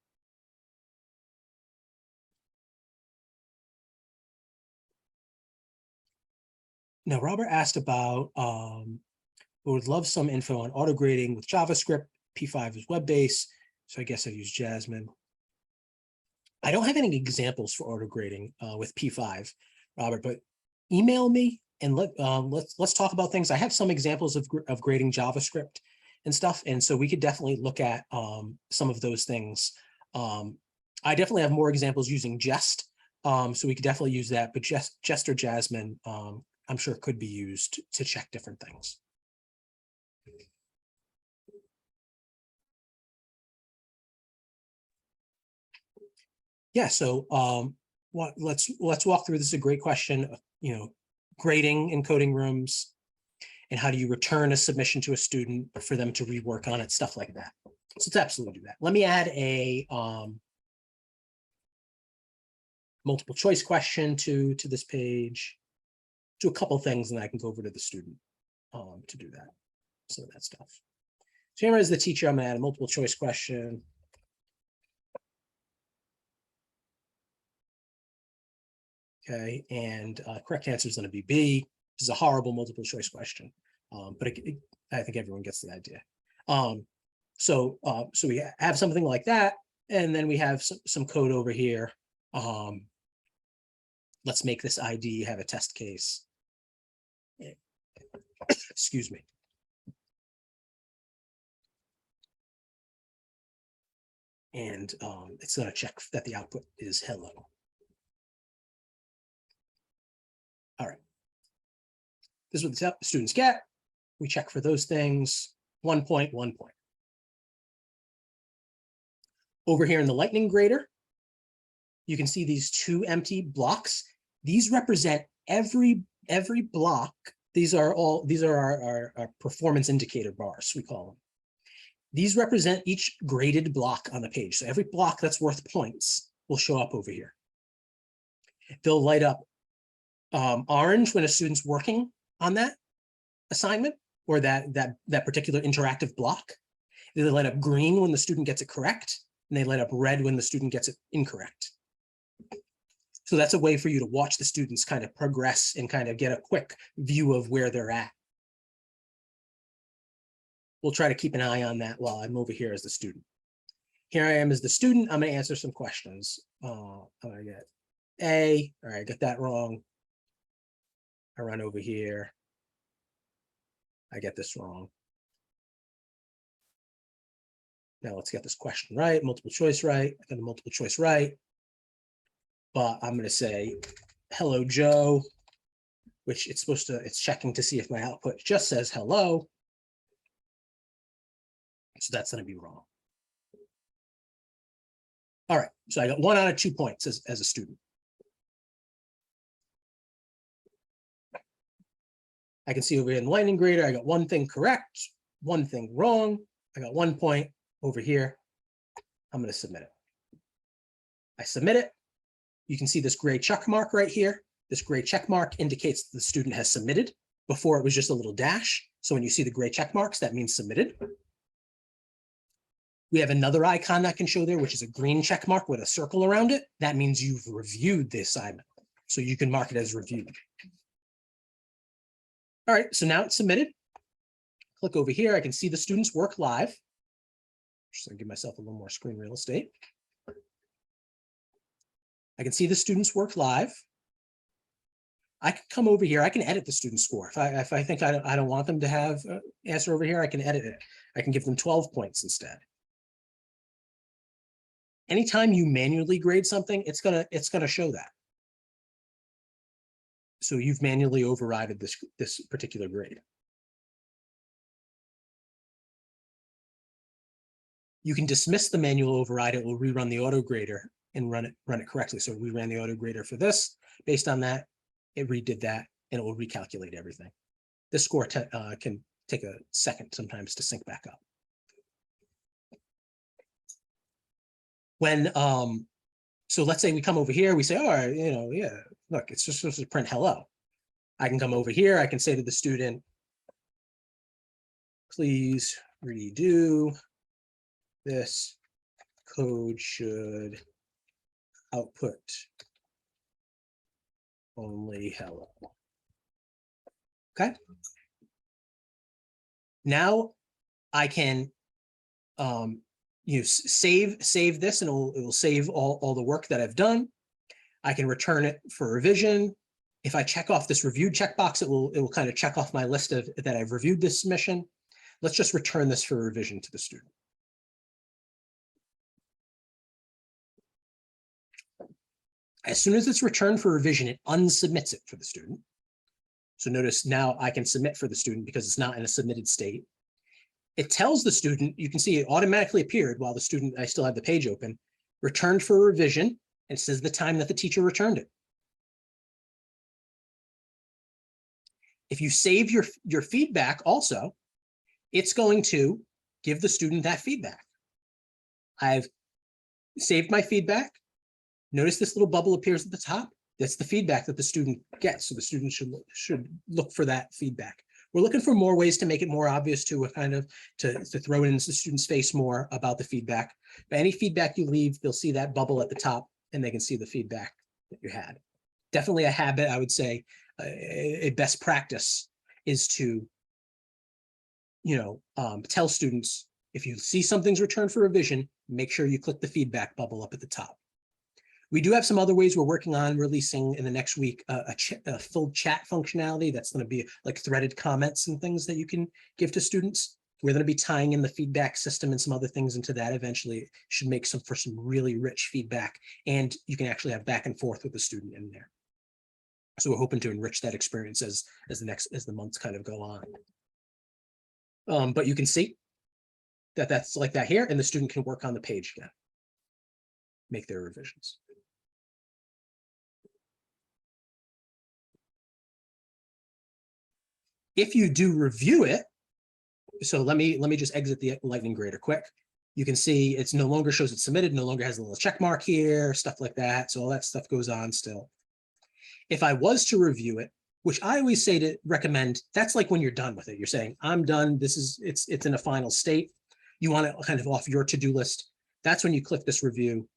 Now, Robert asked about, would love some info on auto grading with JavaScript. P5 is web-based, so I guess I've used Jasmine. I don't have any examples for auto grading with P5, Robert, but email me and let's talk about things. I have some examples of grading JavaScript and stuff, and so we could definitely look at some of those things. I definitely have more examples using Jest, so we could definitely use that, but Jest or Jasmine, I'm sure could be used to check different things. Yeah, so let's walk through. This is a great question. Grading in coding rooms, and how do you return a submission to a student for them to rework on it, stuff like that. So let's absolutely do that. Let me add a multiple choice question to this page. Do a couple things, and I can go over to the student to do that. Some of that stuff. So here as the teacher, I'm gonna add a multiple choice question. Okay, and correct answer is gonna be B. This is a horrible multiple choice question, but I think everyone gets the idea. So we have something like that, and then we have some code over here. Let's make this ID have a test case. Excuse me. And it's going to check that the output is hello. All right. This is what the students get. We check for those things. 1 point, 1 point. Over here in the lightning grader, you can see these two empty blocks. These represent every block. These are our performance indicator bars, we call them. These represent each graded block on the page. So every block that's worth points will show up over here. They'll light up orange when a student's working on that assignment or that particular interactive block. They light up green when the student gets it correct, and they light up red when the student gets it incorrect. So that's a way for you to watch the students kind of progress and kind of get a quick view of where they're at. We'll try to keep an eye on that while I'm over here as the student. Here I am as the student. I'm going to answer some questions. I get A. All right, I got that wrong. I run over here. I get this wrong. Now let's get this question right. Multiple choice right. I got the multiple choice right. But I'm going to say, hello, Joe, which it's checking to see if my output just says hello. So that's going to be wrong. All right, so I got 1 out of 2 points as a student. I can see over here in the lightning grader, I got 1 thing correct, 1 thing wrong. I got 1 point over here. I'm going to submit it. I submit it. You can see this gray check mark right here. This gray check mark indicates the student has submitted. Before it was just a little dash. So when you see the gray check marks, that means submitted. We have another icon that can show there, which is a green check mark with a circle around it. That means you've reviewed the assignment. So you can mark it as reviewed. All right, so now it's submitted. Click over here. I can see the students work live. Just gonna give myself a little more screen real estate. I can see the students work live. I can come over here. I can edit the student score. If I think I don't want them to have answer over here, I can edit it. I can give them 12 points instead. anytime you manually grade something, it's gonna show that. So you've manually overridden this particular grade. You can dismiss the manual override. It will rerun the auto grader and run it correctly. So we ran the auto grader for this. Based on that, it redid that, and it will recalculate everything. This score can take a second sometimes to sync back up. When so let's say we come over here, we say, all right, yeah, look, it's just supposed to print hello. I can come over here, I can say to the student, please redo this. Code should output only hello. Okay. Now I can save this, and it will save all the work that I've done. I can return it for revision. If I check off this reviewed checkbox, it will kind of check off my list of that I've reviewed this submission. Let's just return this for revision to the student. As soon as it's returned for revision, it unsubmits it for the student. So notice now I can submit for the student because it's not in a submitted state. It tells the student, you can see it automatically appeared while the student, I still have the page open, returned for revision, and it says the time that the teacher returned it. If you save your feedback also, it's going to give the student that feedback. I've saved my feedback. Notice this little bubble appears at the top. That's the feedback that the student gets. So the student should look for that feedback. We're looking for more ways to make it more obvious to throw it into the student's face more about the feedback. But any feedback you leave, they'll see that bubble at the top and they can see the feedback that you had. Definitely a habit, I would say, a best practice is to, tell students, if you see something's returned for revision, make sure you click the feedback bubble up at the top. We do have some other ways we're working on releasing in the next week a full chat functionality that's going to be like threaded comments and things that you can give to students. We're going to be tying in the feedback system and some other things into that eventually. It should make for some really rich feedback, and you can actually have back and forth with the student in there. So we're hoping to enrich that experience as the months kind of go on. But you can see that that's like that here, and the student can work on the page again, make their revisions. If you do review it, so let me just exit the Lightning Grader quick. You can see it's no longer shows it's submitted, no longer has a little check mark here, stuff like that. So all that stuff goes on still. If I was to review it, which I always say to recommend, that's like when you're done with it. You're saying, I'm done. It's in a final state. You want it kind of off your to-do list. That's when you click this review,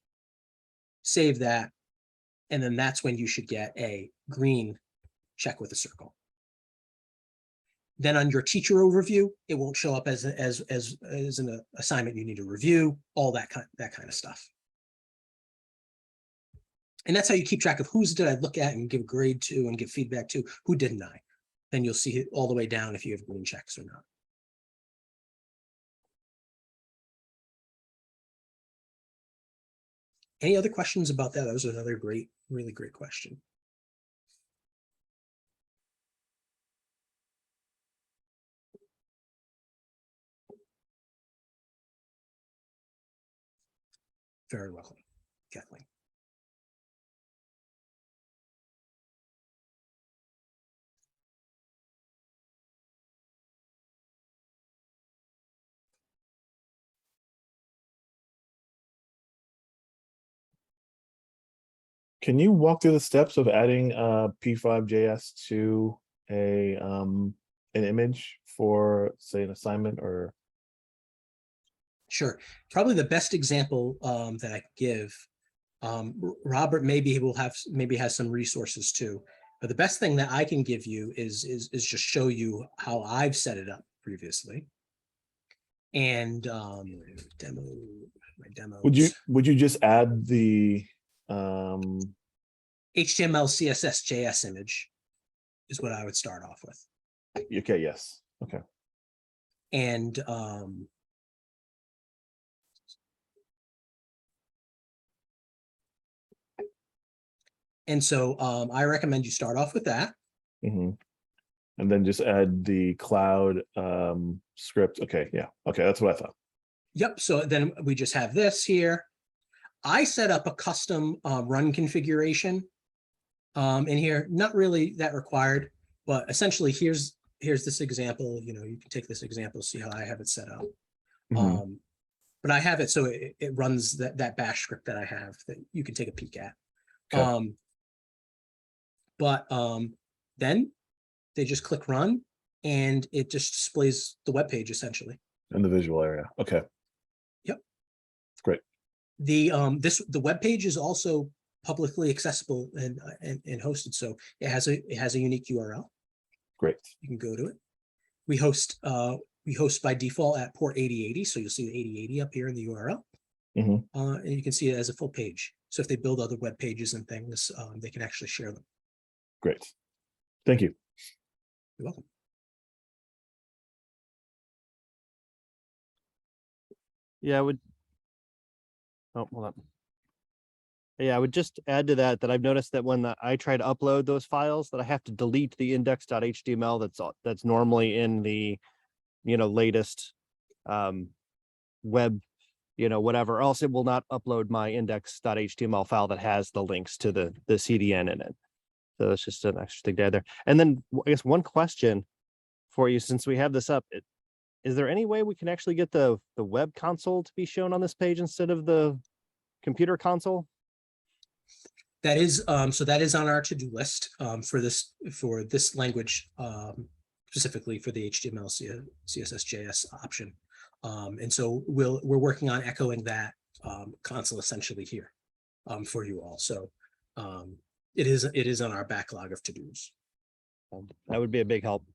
save that, and then that's when you should get a green check with a circle. Then on your teacher overview, it won't show up as an assignment you need to review, all that kind of stuff. And that's how you keep track of whose did I look at and give grade to and give feedback to, who didn't I? Then you'll see it all the way down if you have green checks or not. Any other questions about that? That was another really great question. Very welcome, Kathleen. Can you walk through the steps of adding P5JS to an image for, say, an assignment? Or Sure. Probably the best example that I could give, Robert maybe has some resources too, but the best thing that I can give you is just show you how I've set it up previously. And my demos. Would you just add the HTML, CSS, JS image is what I would start off with. Okay, yes. Okay. And And so I recommend you start off with that. Mhm. And then just add the cloud script. Okay, yeah. Okay, that's what I thought. Yep. So then we just have this here. I set up a custom run configuration in here. Not really that required, but essentially here's this example. You know, you can take this example, see how I have it set up. Mhm. But I have it so it runs that bash script that I have that you can take a peek at. Okay. Then they just click run and it just displays the web page essentially. In the visual area. Okay. Yep. Great. The web page is also publicly accessible and hosted, so it has a unique URL. Great. You can go to it. We host by default at port 8080, so you'll see the 8080 up here in the URL. Mhm. And you can see it as a full page. So if they build other web pages and things, they can actually share them. Great. Thank you. You're welcome. Yeah, I would. Oh, hold on. Yeah, I would just add to that I've noticed that when I try to upload those files, that I have to delete the index.html that's normally in the, latest web, whatever, else it will not upload my index.html file that has the links to the CDN in it. So it's just an extra thing to add there. And then I guess one question for you, since we have this up, is there any way we can actually get the web console to be shown on this page instead of the computer console? That is so that is on our to-do list for this language, specifically for the HTML, CSS, JS option. And so we're working on echoing that console essentially here for you all. So it is on our backlog of to-dos. That would be a big help.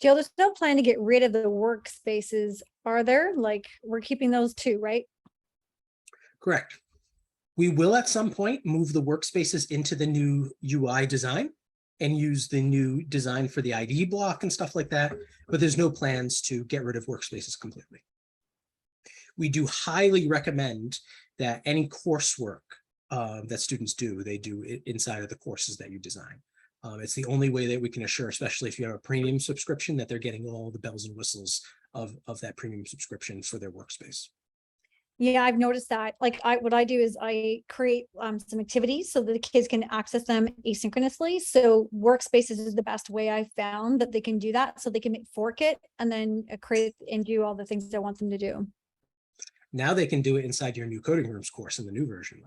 Jill, there's no plan to get rid of the workspaces, are there? Like, we're keeping those too, right? Correct. We will at some point move the workspaces into the new UI design and use the new design for the ID block and stuff like that, but there's no plans to get rid of workspaces completely. We do highly recommend that any coursework that students do, they do it inside of the courses that you design. It's the only way that we can assure, especially if you have a premium subscription, that they're getting all the bells and whistles of that premium subscription for their workspace. Yeah, I've noticed that. Like, what I do is I create some activities so that the kids can access them asynchronously. So workspaces is the best way I found that they can do that. So they can fork it and then create and do all the things I want them to do. Now they can do it inside your new coding rooms course in the new version.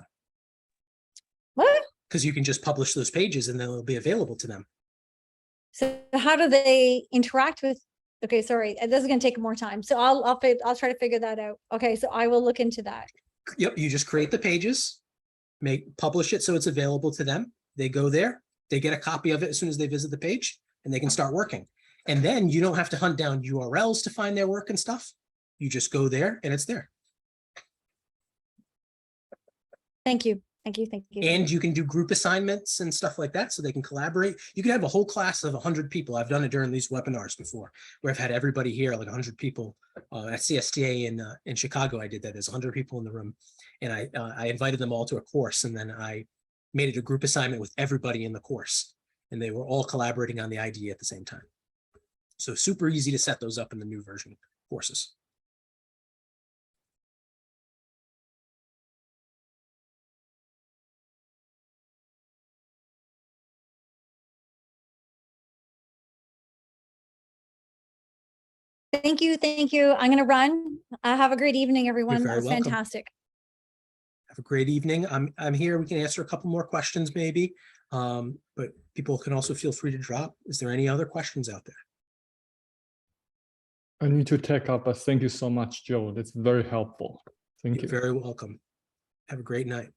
What? Because you can just publish those pages and they'll be available to them. So how do they interact with? Okay, sorry, this is going to take more time. So I'll try to figure that out. Okay, so I will look into that. Yep, you just create the pages, publish it so it's available to them. They go there, they get a copy of it as soon as they visit the page, and they can start working. And then you don't have to hunt down URLs to find their work and stuff. You just go there and it's there. Thank you. Thank you. Thank you. And you can do group assignments and stuff like that so they can collaborate. You can have a whole class of 100 people. I've done it during these webinars before, where I've had everybody here, like 100 people at CSTA in Chicago. I did that. There's 100 people in the room, and I invited them all to a course, and then I made it a group assignment with everybody in the course, and they were all collaborating on the idea at the same time. So super easy to set those up in the new version courses. Thank you. Thank you. I'm going to run. Have a great evening, everyone. You're That very was welcome. fantastic. Have a great evening. I'm here. We can answer a couple more questions maybe, but people can also feel free to drop. Is there any other questions out there? I need to take up, but thank you so much, Joe. That's very helpful. Thank you. You're very welcome. Have a great night.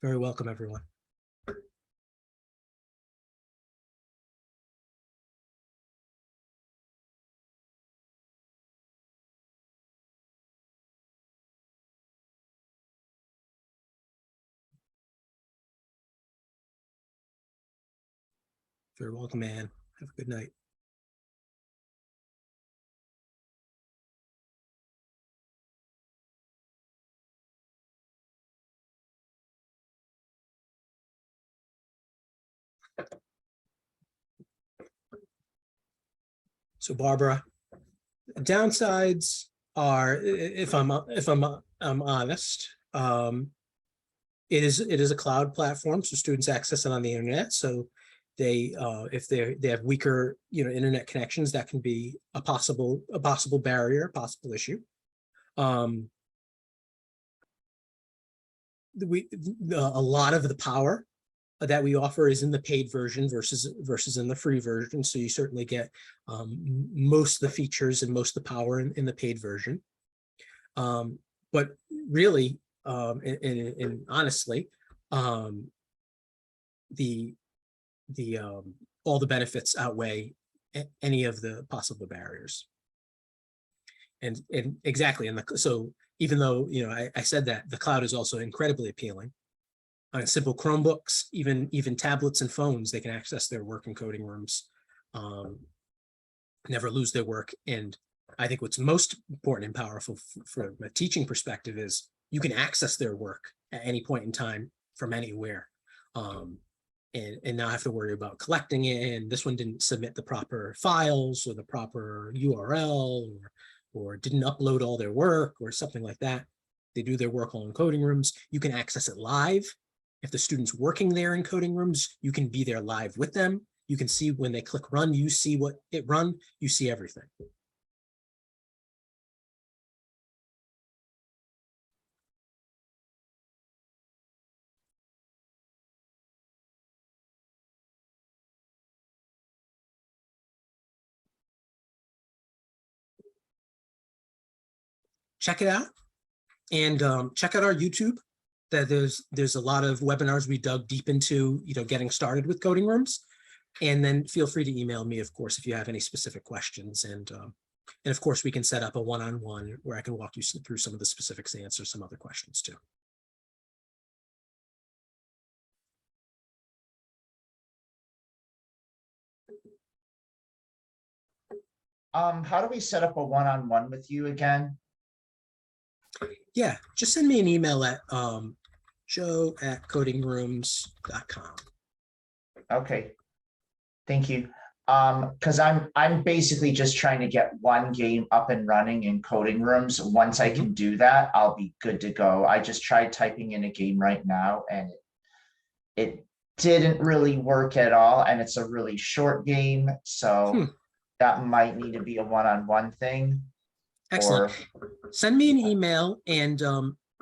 Very welcome, everyone. Very welcome, Ann. Have a good night. So Barbara, downsides are, if I'm honest, it is a cloud platform, so students access it on the internet. So they, if they have weaker, internet connections, that can be a possible barrier, a possible issue. A lot of the power that we offer is in the paid version versus in the free version. So you certainly get most of the features and most of the power in the paid version. But really, and honestly, the all the benefits outweigh any of the possible barriers. And exactly, so even though I said that, the cloud is also incredibly appealing. On simple Chromebooks, even tablets and phones, they can access their work in coding rooms, never lose their work. And I think what's most important and powerful from a teaching perspective is you can access their work at any point in time from anywhere, and not have to worry about collecting it. And this one didn't submit the proper files or the proper URL, or didn't upload all their work or something like that. They do their work all in coding rooms. You can access it live. If the student's working there in coding rooms, you can be there live with them. You can see when they click run, you see what it run, you see everything. Check it out, and check out our YouTube. That there's a lot of webinars we dug deep into, getting started with coding rooms. And then feel free to email me, of course, if you have any specific questions. And of course, we can set up a one-on-one where I can walk you through some of the specifics and answer some other questions too. How do we set up a one-on-one with you again? Yeah, just send me an email at joe@codingrooms.com. Okay, thank you. Because I'm basically just trying to get one game up and running in coding rooms. Once I can do that, I'll be good to go. I just tried typing in a game right now and it didn't really work at all. And it's a really short game. So that might need to be a one-on-one thing. Excellent. Send me an email, and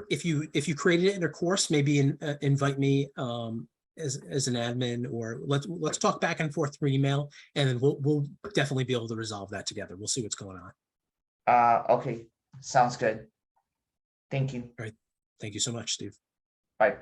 if you created it in a course, maybe invite me as an admin, or let's talk back and forth through email, and then we'll definitely be able to resolve that together. We'll see what's going on. Okay, sounds good. Thank you. All right. Thank you so much, Steve. Bye.